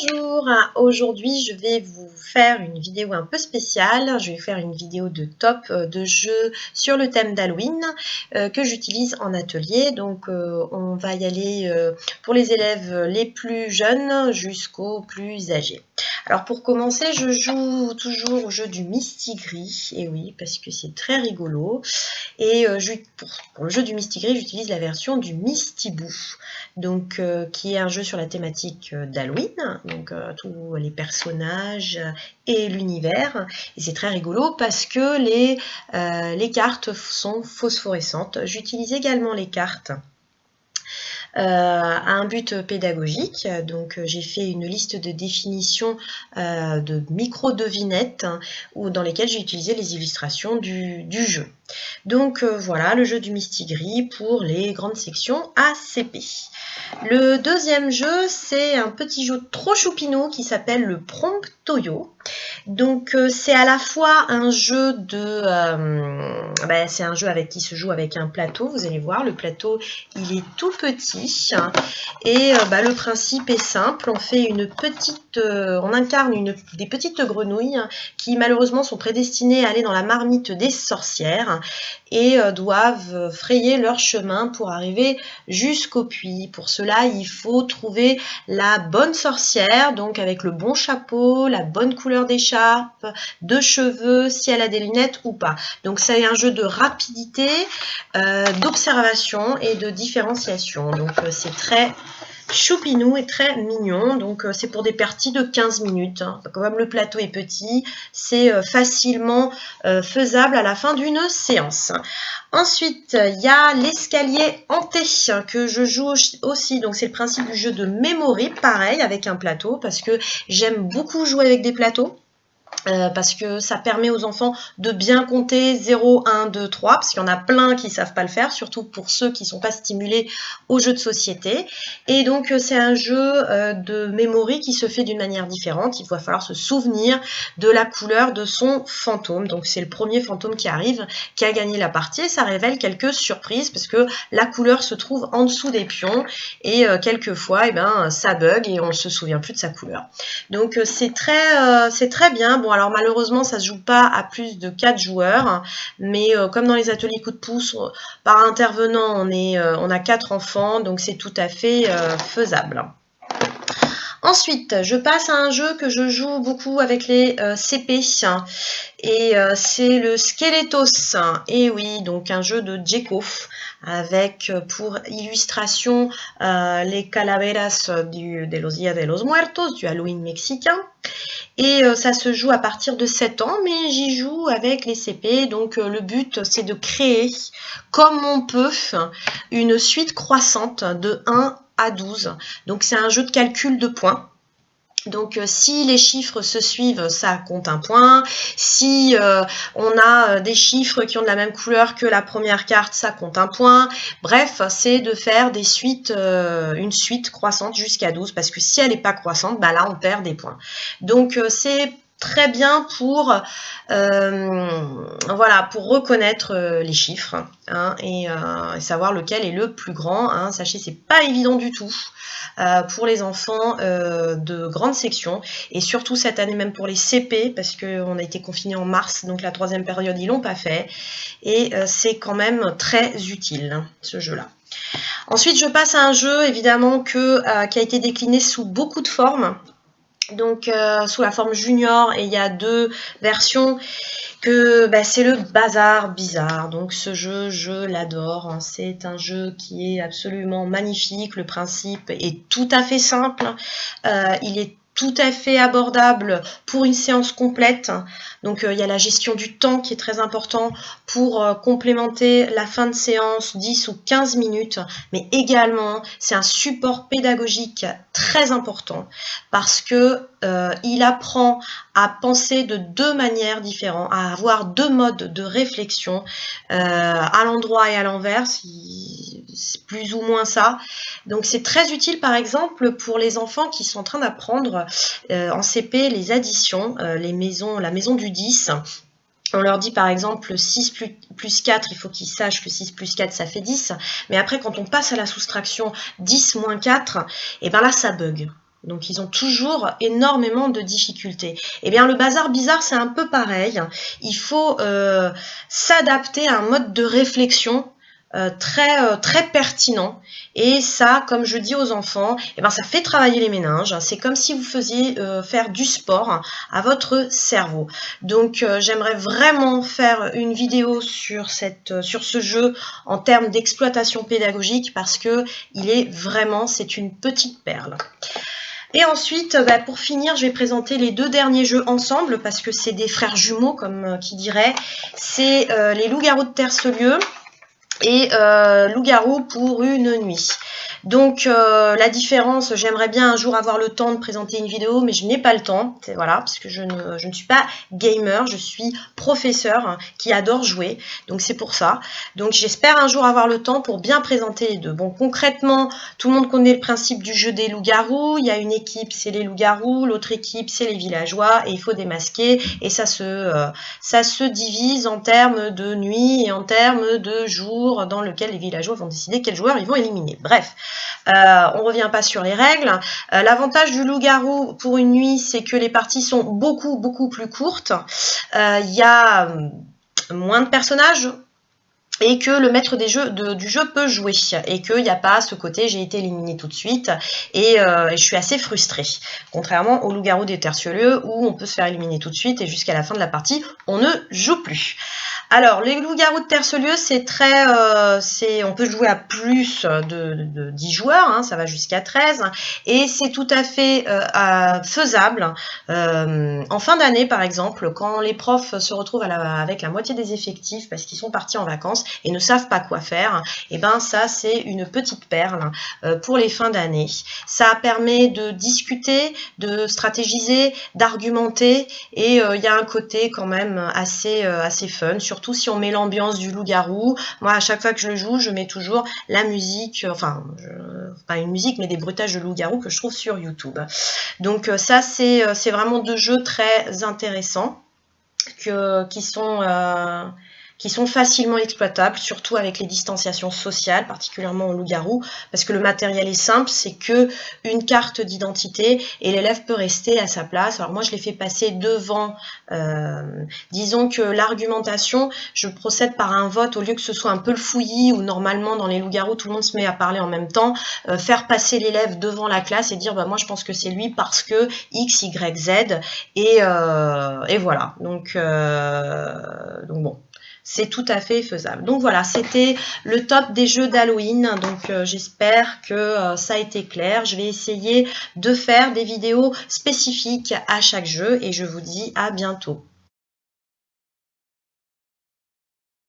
Bonjour, aujourd'hui je vais vous faire une vidéo un peu spéciale. Je vais faire une vidéo de top de jeux sur le thème d'Halloween que j'utilise en atelier. Donc on va y aller pour les élèves les plus jeunes jusqu'aux plus âgés. Alors pour commencer, je joue toujours au jeu du Mistigris, et oui, parce que c'est très rigolo. Et pour le jeu du Mistigris, j'utilise la version du Mystibou, donc qui est un jeu sur la thématique d'Halloween, donc tous les personnages et l'univers. Et c'est très rigolo parce que les cartes sont phosphorescentes. J'utilise également les cartes à un but pédagogique. Donc j'ai fait une liste de définitions de micro-devinettes dans lesquelles j'ai utilisé les illustrations du jeu. Donc voilà, le jeu du Mistigris pour les grandes sections ACP. Le deuxième jeu, c'est un petit jeu trop choupinou qui s'appelle le Promptoyo. Donc c'est à la fois un jeu c'est un jeu qui se joue avec un plateau. Vous allez voir, le plateau il est tout petit et le principe est simple. On incarne des petites grenouilles qui malheureusement sont prédestinées à aller dans la marmite des sorcières et doivent frayer leur chemin pour arriver jusqu'au puits. Pour cela, il faut trouver la bonne sorcière, donc avec le bon chapeau, la bonne couleur d'écharpe, de cheveux, si elle a des lunettes ou pas. Donc c'est un jeu de rapidité, d'observation et de différenciation. Donc c'est très choupinou et très mignon. Donc c'est pour des parties de 15 minutes. Comme le plateau est petit, c'est facilement faisable à la fin d'une séance. Ensuite, il y a l'escalier hanté que je joue aussi. Donc c'est le principe du jeu de memory, pareil avec un plateau, parce que j'aime beaucoup jouer avec des plateaux. Parce que ça permet aux enfants de bien compter 0, 1, 2, 3, parce qu'il y en a plein qui ne savent pas le faire, surtout pour ceux qui ne sont pas stimulés aux jeux de société. Et donc c'est un jeu de memory qui se fait d'une manière différente. Il va falloir se souvenir de la couleur de son fantôme. Donc c'est le premier fantôme qui arrive, qui a gagné la partie, et ça révèle quelques surprises, parce que la couleur se trouve en dessous des pions, et quelquefois ça bug et on ne se souvient plus de sa couleur. Donc c'est très bien. Bon, alors malheureusement ça se joue pas à plus de 4 joueurs, mais comme dans les ateliers coup de pouce, par intervenant on a 4 enfants, donc c'est tout à fait faisable. Ensuite, je passe à un jeu que je joue beaucoup avec les CP, et c'est le Skeletos. Et oui, donc un jeu de Djeko, avec pour illustration les calaveras de los Días de los Muertos, du Halloween mexicain. Et ça se joue à partir de 7 ans, mais j'y joue avec les CP. Donc le but, c'est de créer, comme on peut, une suite croissante de 1 à 12. Donc c'est un jeu de calcul de points. Donc si les chiffres se suivent, ça compte un point. Si on a des chiffres qui ont de la même couleur que la première carte, ça compte un point. Bref, c'est de faire des suites, une suite croissante jusqu'à 12, parce que si elle n'est pas croissante, là on perd des points. Donc c'est très bien pour pour reconnaître les chiffres et savoir lequel est le plus grand. Sachez, c'est pas évident du tout pour les enfants de grande section, et surtout cette année même pour les CP, parce qu'on a été confinés en mars, donc la 3e période ils l'ont pas fait, et c'est quand même très utile ce jeu là. Ensuite je passe à un jeu évidemment qui a été décliné sous beaucoup de formes, donc sous la forme junior, et il y a 2 versions. C'est le Bazar Bizarre. Donc ce jeu, je l'adore. C'est un jeu qui est absolument magnifique. Le principe est tout à fait simple. Il est tout à fait abordable pour une séance complète. Donc il y a la gestion du temps qui est très important pour complémenter la fin de séance, 10 ou 15 minutes, mais également c'est un support pédagogique très important, parce que il apprend à penser de 2 manières différentes, à avoir 2 modes de réflexion, à l'endroit et à l'envers, c'est plus ou moins ça. Donc c'est très utile par exemple pour les enfants qui sont en train d'apprendre en CP les additions, la maison du 10. On leur dit par exemple 6 plus 4, il faut qu'ils sachent que 6 plus 4 ça fait 10, mais après quand on passe à la soustraction 10 moins 4, et là ça bug. Donc, ils ont toujours énormément de difficultés. Eh bien, le bazar bizarre, c'est un peu pareil. Il faut s'adapter à un mode de réflexion très pertinent. Et ça, comme je dis aux enfants, eh ben, ça fait travailler les méninges. C'est comme si vous faisiez faire du sport à votre cerveau. Donc, j'aimerais vraiment faire une vidéo sur ce jeu en termes d'exploitation pédagogique parce que c'est une petite perle. Et ensuite, pour finir, je vais présenter les 2 derniers jeux ensemble parce que c'est des frères jumeaux, comme qui dirait. C'est les loups-garous de Terre-Saulieu et loup-garou pour une nuit. Donc la différence, j'aimerais bien un jour avoir le temps de présenter une vidéo, mais je n'ai pas le temps, voilà, parce que je ne suis pas gamer, je suis professeur qui adore jouer, donc c'est pour ça. Donc j'espère un jour avoir le temps pour bien présenter les deux. Bon, concrètement, tout le monde connaît le principe du jeu des loups-garous, il y a une équipe, c'est les loups-garous, l'autre équipe, c'est les villageois, et il faut démasquer, et ça se divise en termes de nuit et en termes de jour dans lequel les villageois vont décider quel joueur ils vont éliminer. Bref. On revient pas sur les règles. L'avantage du loup-garou pour une nuit, c'est que les parties sont beaucoup plus courtes. Il y a moins de personnages et que le maître du jeu peut jouer et qu'il n'y a pas ce côté j'ai été éliminé tout de suite et je suis assez frustrée. Contrairement au loup-garou des Terre-Saulieu où on peut se faire éliminer tout de suite et jusqu'à la fin de la partie, on ne joue plus. Alors, les loups-garous de Terre-Saulieu, on peut jouer à plus de 10 joueurs, hein, ça va jusqu'à 13, et c'est tout à fait faisable. En fin d'année, par exemple, quand les profs se retrouvent avec la moitié des effectifs parce qu'ils sont partis en vacances et ne savent pas quoi faire, et ben ça, c'est une petite perle pour les fins d'année. Ça permet de discuter, de stratégiser, d'argumenter, et il y a un côté quand même assez fun, surtout si on met l'ambiance du loup-garou. Moi, à chaque fois que je joue, je mets toujours la musique, pas une musique, mais des bruitages de loup-garou que je trouve sur YouTube. Donc ça, c'est vraiment 2 jeux très intéressants qui sont facilement exploitables, surtout avec les distanciations sociales, particulièrement au loup-garou, parce que le matériel est simple, c'est que une carte d'identité et l'élève peut rester à sa place. Alors moi, je l'ai fait passer devant, disons que l'argumentation, je procède par un vote au lieu que ce soit un peu le fouillis où normalement dans les loups-garous, tout le monde se met à parler en même temps, faire passer l'élève devant la classe et dire moi je pense que c'est lui parce que X, Y, Z et voilà. Donc bon. C'est tout à fait faisable. Donc voilà, c'était le top des jeux d'Halloween. Donc j'espère que ça a été clair. Je vais essayer de faire des vidéos spécifiques à chaque jeu et je vous dis à bientôt.